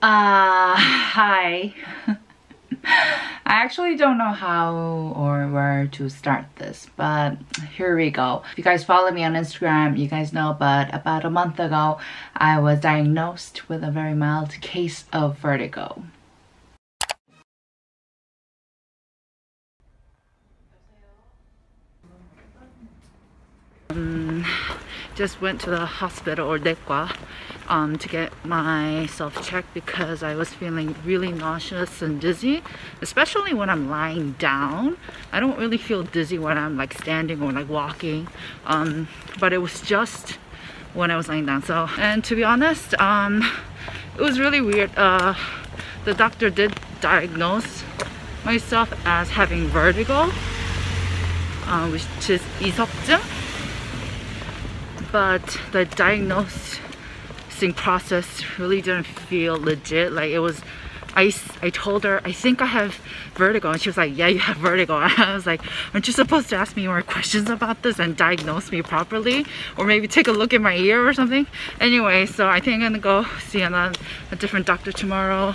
Hi. I actually don't know how or where to start this, but here we go. If you guys follow me on Instagram, you guys know, but about a month ago, I was diagnosed with a very mild case of vertigo. Just went to the hospital or 내과 to get myself checked because I was feeling really nauseous and dizzy, especially when I'm lying down. I don't really feel dizzy when I'm like standing or like walking, but it was just when I was lying down. So, and to be honest, it was really weird. The doctor did diagnose myself as having vertigo, which is 이석증. But the diagnosing process really didn't feel legit. Like it was, I told her, I think I have vertigo, and she was like, yeah, you have vertigo. And I was like, aren't you supposed to ask me more questions about this and diagnose me properly? Or maybe take a look in my ear or something? Anyway, so I think I'm gonna go see a different doctor tomorrow.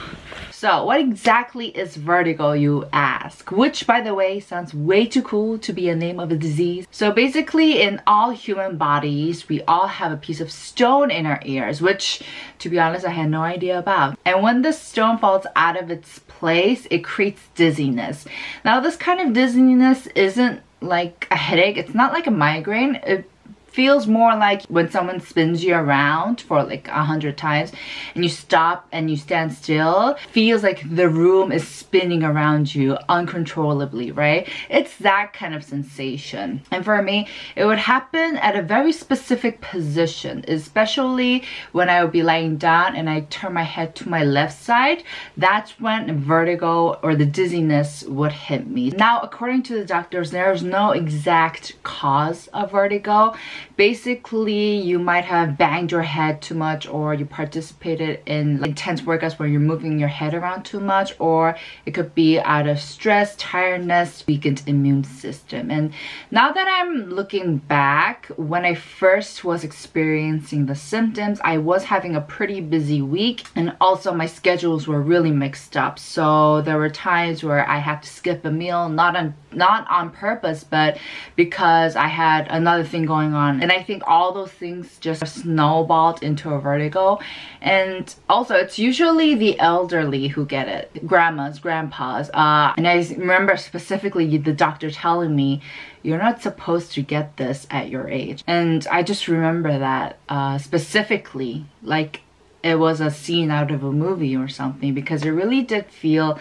So what exactly is vertigo, you ask? Which, by the way, sounds way too cool to be a name of a disease. So basically, in all human bodies, we all have a piece of stone in our ears, which, to be honest, I had no idea about. And when the stone falls out of its place, it creates dizziness. Now, this kind of dizziness isn't like a headache. It's not like a migraine. It feels more like when someone spins you around for like 100 times and you stop and you stand still. Feels like the room is spinning around you uncontrollably, right? It's that kind of sensation. And for me, it would happen at a very specific position, especially when I would be lying down and I turn my head to my left side. That's when vertigo or the dizziness would hit me. Now, according to the doctors, there's no exact cause of vertigo. Basically, you might have banged your head too much, or you participated in intense workouts where you're moving your head around too much, or it could be out of stress, tiredness, weakened immune system. And now that I'm looking back, when I first was experiencing the symptoms, I was having a pretty busy week, and also my schedules were really mixed up. So there were times where I had to skip a meal, not on purpose, but because I had another thing going on. And I think all those things just snowballed into a vertigo. And also, it's usually the elderly who get it. Grandmas, grandpas. And I remember specifically the doctor telling me, you're not supposed to get this at your age. And I just remember that specifically, like it was a scene out of a movie or something, because it really did feel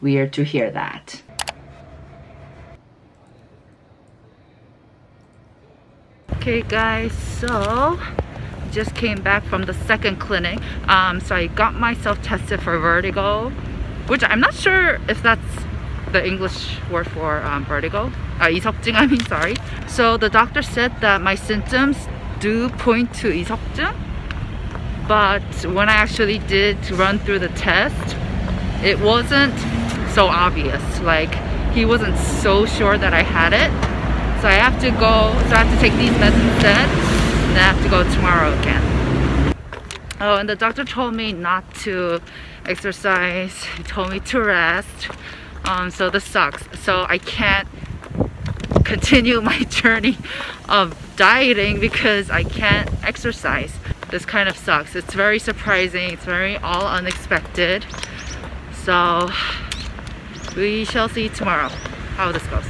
weird to hear that. Okay guys, so just came back from the second clinic. So I got myself tested for vertigo, which I'm not sure if that's the English word for vertigo. 이석증, I mean, sorry. So the doctor said that my symptoms do point to 이석증, but when I actually did run through the test, it wasn't so obvious. Like, he wasn't so sure that I had it. So I have to go, so I have to take these meds instead, and I have to go tomorrow again. Oh, and the doctor told me not to exercise. He told me to rest. So this sucks. So I can't continue my journey of dieting because I can't exercise. This kind of sucks. It's very surprising. It's very all unexpected. So we shall see tomorrow how this goes.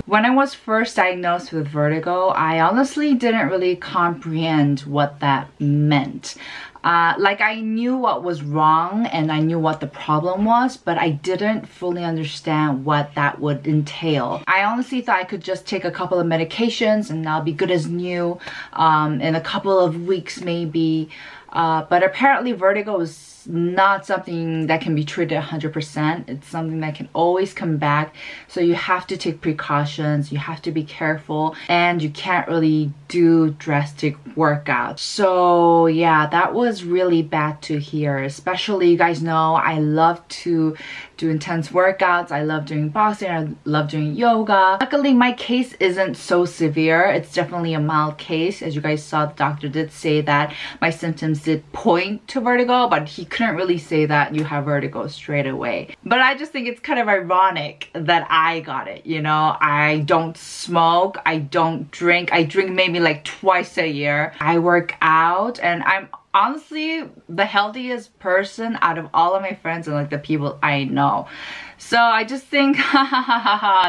When I was first diagnosed with vertigo, I honestly didn't really comprehend what that meant. Like, I knew what was wrong and I knew what the problem was, but I didn't fully understand what that would entail. I honestly thought I could just take a couple of medications and I'll be good as new in a couple of weeks maybe. But apparently vertigo is not something that can be treated 100%. It's something that can always come back. So you have to take precautions, you have to be careful, and you can't really do drastic workouts. So yeah, that was really bad to hear. Especially, you guys know I love to do intense workouts. I love doing boxing. I love doing yoga. Luckily, my case isn't so severe. It's definitely a mild case. As you guys saw, the doctor did say that my symptoms did point to vertigo, but he couldn't really say that you have vertigo straight away. But I just think it's kind of ironic that I got it, you know? I don't smoke. I don't drink. I drink maybe like twice a year. I work out, and I'm honestly the healthiest person out of all of my friends and like the people I know. So I just think,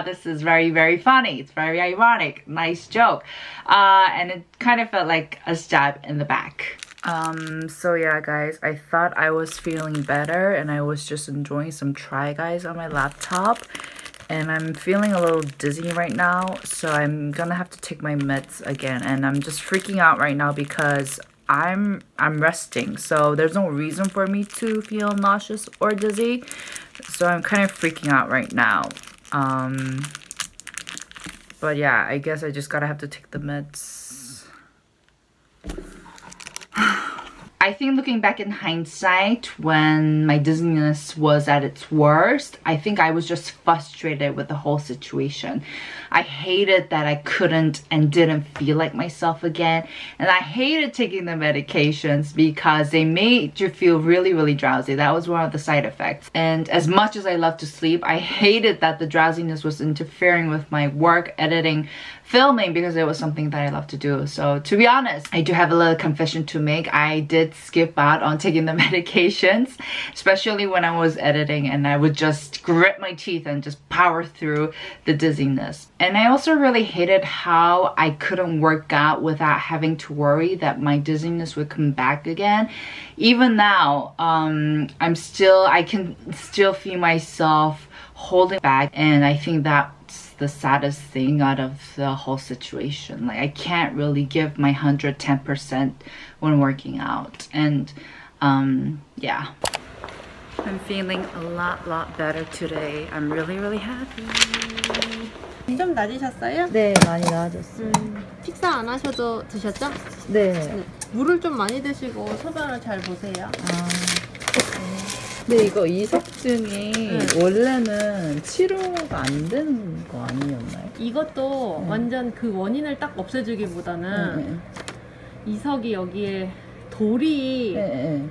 this is very, very funny. It's very ironic. Nice joke. And it kind of felt like a stab in the back. So yeah, guys, I thought I was feeling better and I was just enjoying some Try Guys on my laptop. And I'm feeling a little dizzy right now, so I'm gonna have to take my meds again. And I'm just freaking out right now because I'm resting, so there's no reason for me to feel nauseous or dizzy. So I'm kind of freaking out right now. But yeah, I guess I just gotta have to take the meds. I think looking back in hindsight, when my dizziness was at its worst, I think I was just frustrated with the whole situation. I hated that I couldn't and didn't feel like myself again. And I hated taking the medications because they made you feel really, really drowsy. That was one of the side effects. And as much as I love to sleep, I hated that the drowsiness was interfering with my work, editing, filming, because it was something that I love to do. So to be honest, I do have a little confession to make. I did skip out on taking the medications, especially when I was editing, and I would just grit my teeth and just power through the dizziness. And I also really hated how I couldn't work out without having to worry that my dizziness would come back again. Even now, I can still feel myself holding back, and I think that's the saddest thing out of the whole situation. Like, I can't really give my 110% when working out. And yeah, I'm feeling a lot better today. I'm really happy. 좀 나아지셨어요? 네, 많이 나아졌어요. 식사 안 하셔도 드셨죠? 네. 물을 좀 많이 드시고 소변을 잘 보세요. 근데 이거 이석증이 원래는 치료가 안 되는 거 아니었나요? 이것도 완전 그 원인을 딱 없애주기보다는 이석이 여기에 돌이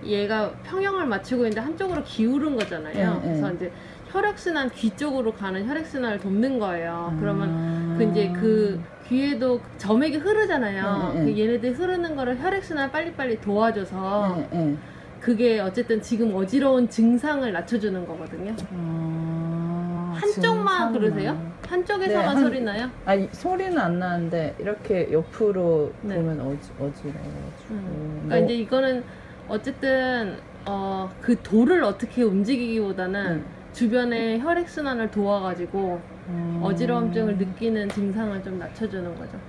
얘가 평형을 맞추고 있는데 한쪽으로 기울은 거잖아요. 그래서 이제 혈액순환, 귀 쪽으로 가는 혈액순환을 돕는 거예요. 그러면 그 이제 그 귀에도 점액이 흐르잖아요. 그 얘네들 흐르는 거를 혈액순환 빨리빨리 도와줘서 그게 어쨌든 지금 어지러운 증상을 낮춰주는 거거든요. 한쪽만 그러세요? 한쪽에서만 네, 소리 나요? 아니, 소리는 안 나는데 이렇게 옆으로 보면 어지러워가지고. 그러니까 이제 이거는 어쨌든 그 돌을 어떻게 움직이기보다는 주변에 혈액순환을 도와가지고 어지러움증을 느끼는 증상을 좀 낮춰주는 거죠.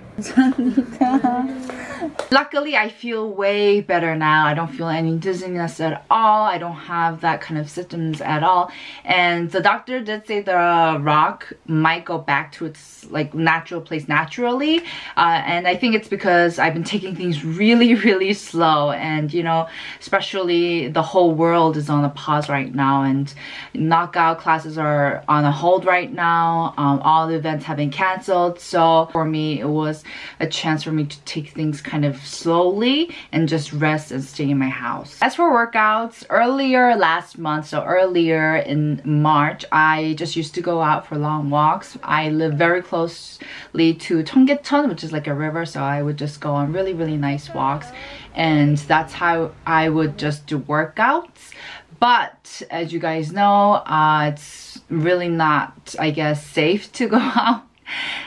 Luckily, I feel way better now. I don't feel any dizziness at all. I don't have that kind of symptoms at all. And the doctor did say the rock might go back to its like natural place naturally. And I think it's because I've been taking things really slow. And you know, especially the whole world is on a pause right now. And knockout classes are on a hold right now. All the events have been canceled. So for me, it was a chance for me to take things kind of slowly and just rest and stay in my house. As for workouts, earlier last month, so earlier in March, I just used to go out for long walks. I live very closely to Cheonggyecheon, which is like a river, so I would just go on really nice walks, and that's how I would just do workouts. But as you guys know, it's really not, I guess, safe to go out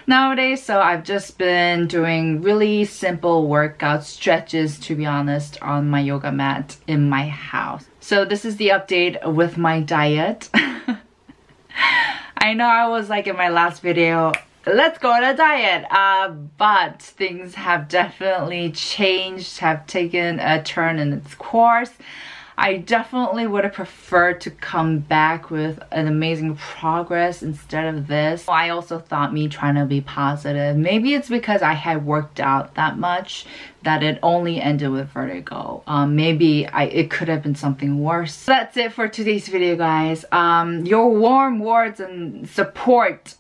nowadays, so I've just been doing really simple workout stretches, to be honest, on my yoga mat in my house. So this is the update with my diet. I know I was like in my last video, let's go on a diet, but things have definitely changed, have taken a turn in its course. I definitely would have preferred to come back with an amazing progress instead of this. I also thought me trying to be positive, maybe it's because I had worked out that much that it only ended with vertigo. Maybe it could have been something worse. So that's it for today's video, guys. Your warm words and support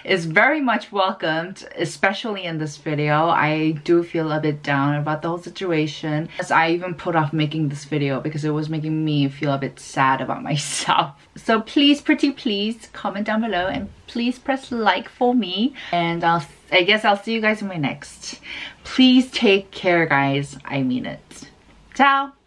is very much welcomed, especially in this video. I do feel a bit down about the whole situation. I even put off making this video because it was making me feel a bit sad about myself. So please, pretty please, comment down below and please press like for me. And I guess I'll see you guys in my next. Please take care, guys. I mean it. Ciao.